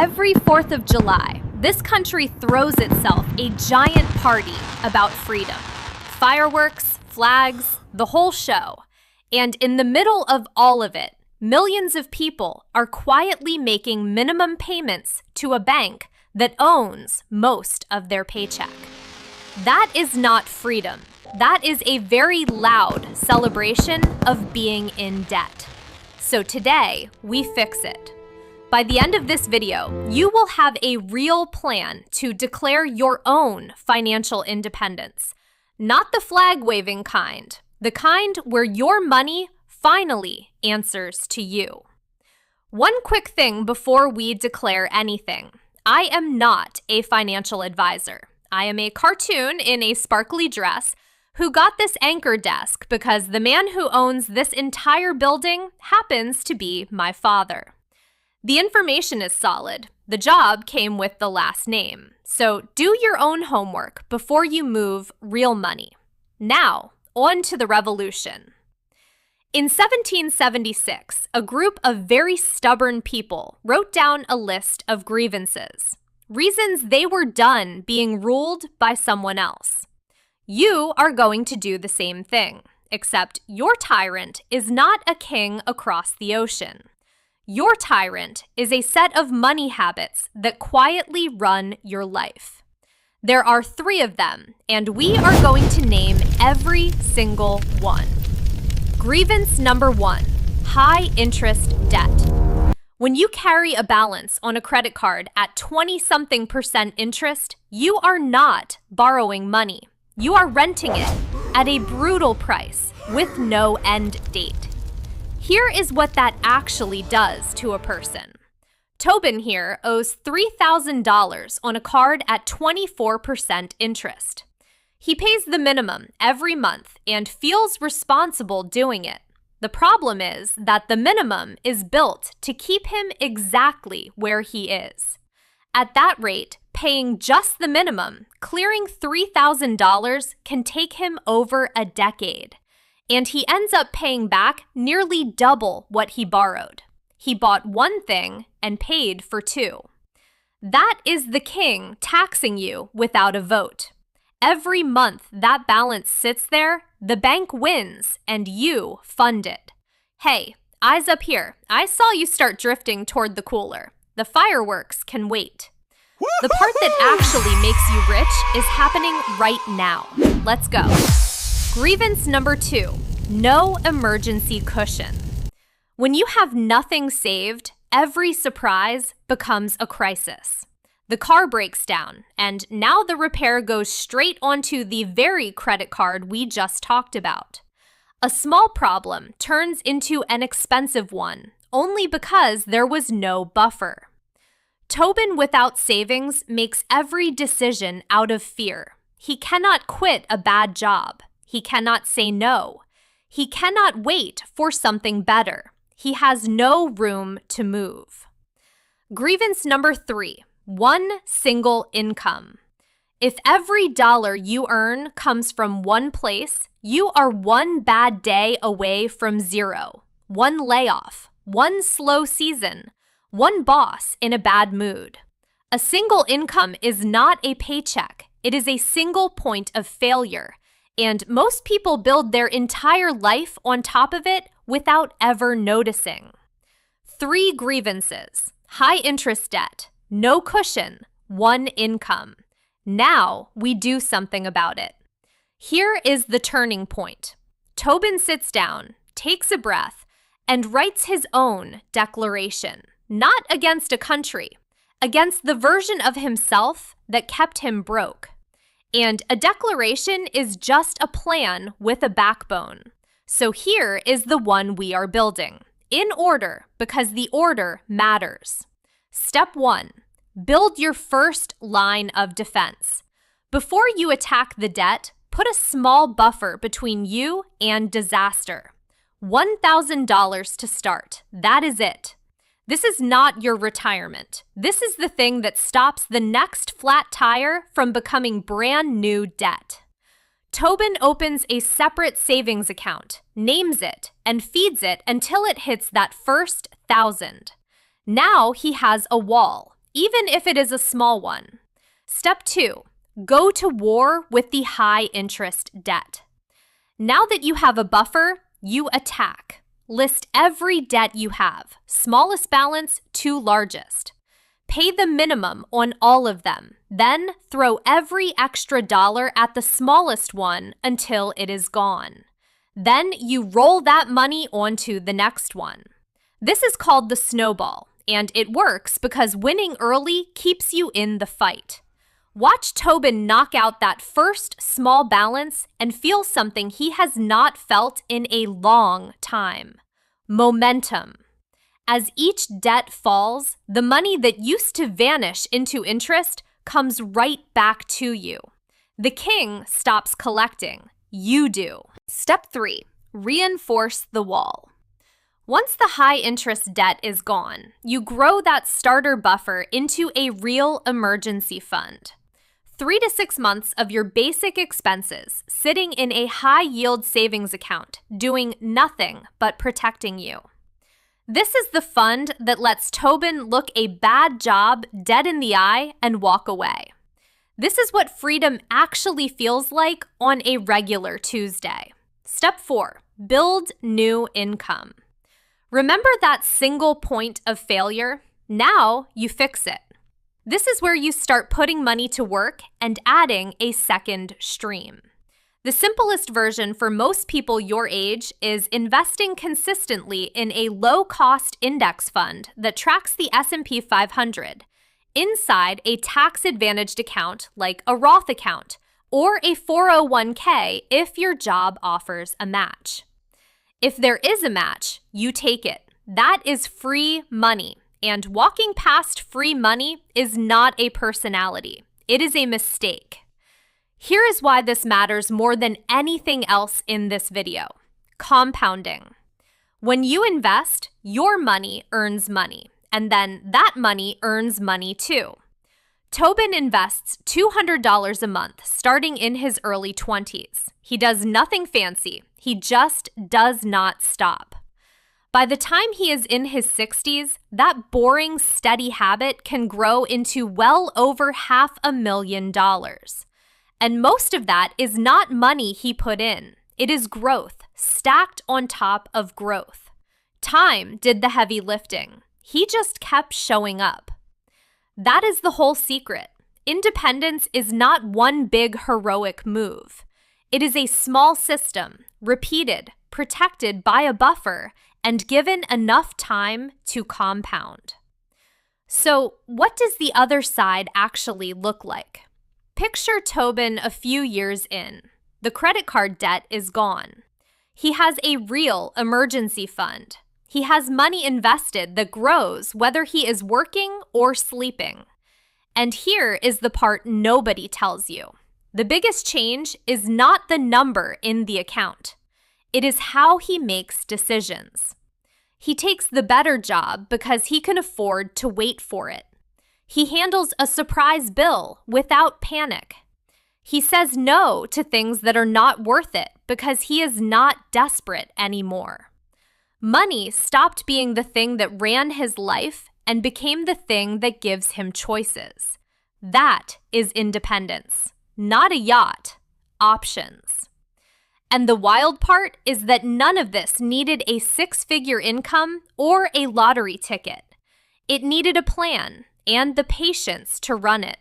Every 4th of July, this country throws itself a giant party about freedom. Fireworks, flags, the whole show. And in the middle of all of it, millions of people are quietly making minimum payments to a bank that owns most of their paycheck. That is not freedom. That is a very loud celebration of being in debt. So today, we fix it. By the end of this video, you will have a real plan to declare your own financial independence. Not the flag-waving kind, the kind where your money finally answers to you. One quick thing before we declare anything. I am not a financial advisor. I am a cartoon in a sparkly dress who got this anchor desk because the man who owns this entire building happens to be my father. The information is solid. The job came with the last name. So do your own homework before you move real money. Now, on to the revolution. In 1776, a group of very stubborn people wrote down a list of grievances, reasons they were done being ruled by someone else. You are going to do the same thing, except your tyrant is not a king across the ocean. Your tyrant is a set of money habits that quietly run your life. There are 3 of them, and we are going to name every single one. Grievance number 1, high interest debt. When you carry a balance on a credit card at 20-something% interest, you are not borrowing money. You are renting it at a brutal price with no end date. Here is what that actually does to a person. Tobin here owes $3,000 on a card at 24% interest. He pays the minimum every month and feels responsible doing it. The problem is that the minimum is built to keep him exactly where he is. At that rate, paying just the minimum, clearing $3,000 can take him over a decade. And he ends up paying back nearly double what he borrowed. He bought one thing and paid for 2. That is the king taxing you without a vote. Every month that balance sits there, the bank wins and you fund it. Hey, eyes up here. I saw you start drifting toward the cooler. The fireworks can wait. The part that actually makes you rich is happening right now. Let's go. Grievance number 2, no emergency cushion. When you have nothing saved, every surprise becomes a crisis. The car breaks down, and now the repair goes straight onto the very credit card we just talked about. A small problem turns into an expensive one, only because there was no buffer. Tobin without savings makes every decision out of fear. He cannot quit a bad job. He cannot say no. He cannot wait for something better. He has no room to move. Grievance number 3, one single income. If every dollar you earn comes from one place, you are one bad day away from 0, one layoff, one slow season, one boss in a bad mood. A single income is not a paycheck. It is a single point of failure. And most people build their entire life on top of it without ever noticing. 3 grievances, high interest debt, no cushion, one income. Now we do something about it. Here is the turning point. Tobin sits down, takes a breath, and writes his own declaration, not against a country, against the version of himself that kept him broke. And a declaration is just a plan with a backbone. So here is the one we are building, in order, because the order matters. Step 1, build your first line of defense. Before you attack the debt, put a small buffer between you and disaster. $1,000 to start. That is it. This is not your retirement. This is the thing that stops the next flat tire from becoming brand new debt. Tobin opens a separate savings account, names it, and feeds it until it hits that first 1,000. Now he has a wall. even if it is a small one. Step 2, go to war with the high-interest debt. Now that you have a buffer, you attack. List every debt you have, smallest balance to largest. Pay the minimum on all of them, then throw every extra dollar at the smallest one until it is gone. Then you roll that money onto the next one. This is called the snowball, and it works because winning early keeps you in the fight. Watch Tobin knock out that first small balance and feel something he has not felt in a long time. Momentum. As each debt falls, the money that used to vanish into interest comes right back to you. The king stops collecting. You do. Step 3, reinforce the wall. Once the high-interest debt is gone, you grow that starter buffer into a real emergency fund. 3 to 6 months of your basic expenses sitting in a high-yield savings account, doing nothing but protecting you. This is the fund that lets Tobin look a bad job dead in the eye and walk away. This is what freedom actually feels like on a regular Tuesday. Step 4, build new income. Remember that single point of failure? Now you fix it. This is where you start putting money to work and adding a second stream. The simplest version for most people your age is investing consistently in a low-cost index fund that tracks the S&P 500 inside a tax-advantaged account like a Roth account or a 401k if your job offers a match. If there is a match, you take it. That is free money, and walking past free money is not a personality. It is a mistake. Here is why this matters more than anything else in this video. Compounding. When you invest, your money earns money, and then that money earns money too. Tobin invests $200 a month starting in his early 20s. He does nothing fancy. He just does not stop. By the time he is in his 60s, that boring, steady habit can grow into well over $500,000. And most of that is not money he put in. It is growth, stacked on top of growth. Time did the heavy lifting. He just kept showing up. That is the whole secret. Independence is not one big heroic move. It is a small system, repeated, protected by a buffer, and given enough time to compound. So, what does the other side actually look like? Picture Tobin a few years in. The credit card debt is gone. He has a real emergency fund. He has money invested that grows whether he is working or sleeping. And here is the part nobody tells you. The biggest change is not the number in the account. It is how he makes decisions. He takes the better job because he can afford to wait for it. He handles a surprise bill without panic. He says no to things that are not worth it because he is not desperate anymore. Money stopped being the thing that ran his life and became the thing that gives him choices. That is independence, not a yacht, options. And the wild part is that none of this needed a 6-figure income or a lottery ticket. It needed a plan and the patience to run it.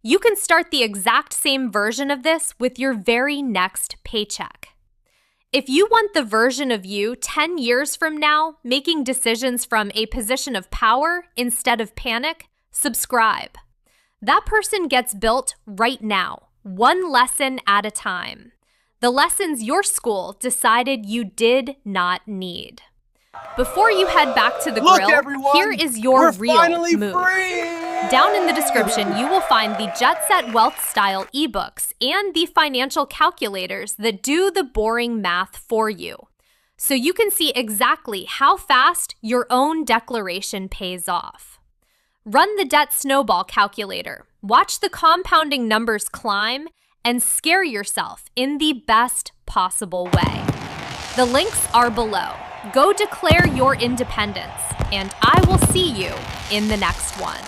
You can start the exact same version of this with your very next paycheck. If you want the version of you 10 years from now making decisions from a position of power instead of panic, subscribe. That person gets built right now, one lesson at a time. The lessons your school decided you did not need. Before you head back to the grill, everyone, here is your real move. Free! Down in the description, you will find the Jet Set Wealth Style ebooks and the financial calculators that do the boring math for you, so you can see exactly how fast your own declaration pays off. Run the debt snowball calculator, watch the compounding numbers climb, and scare yourself in the best possible way. The links are below. Go declare your independence, and I will see you in the next one.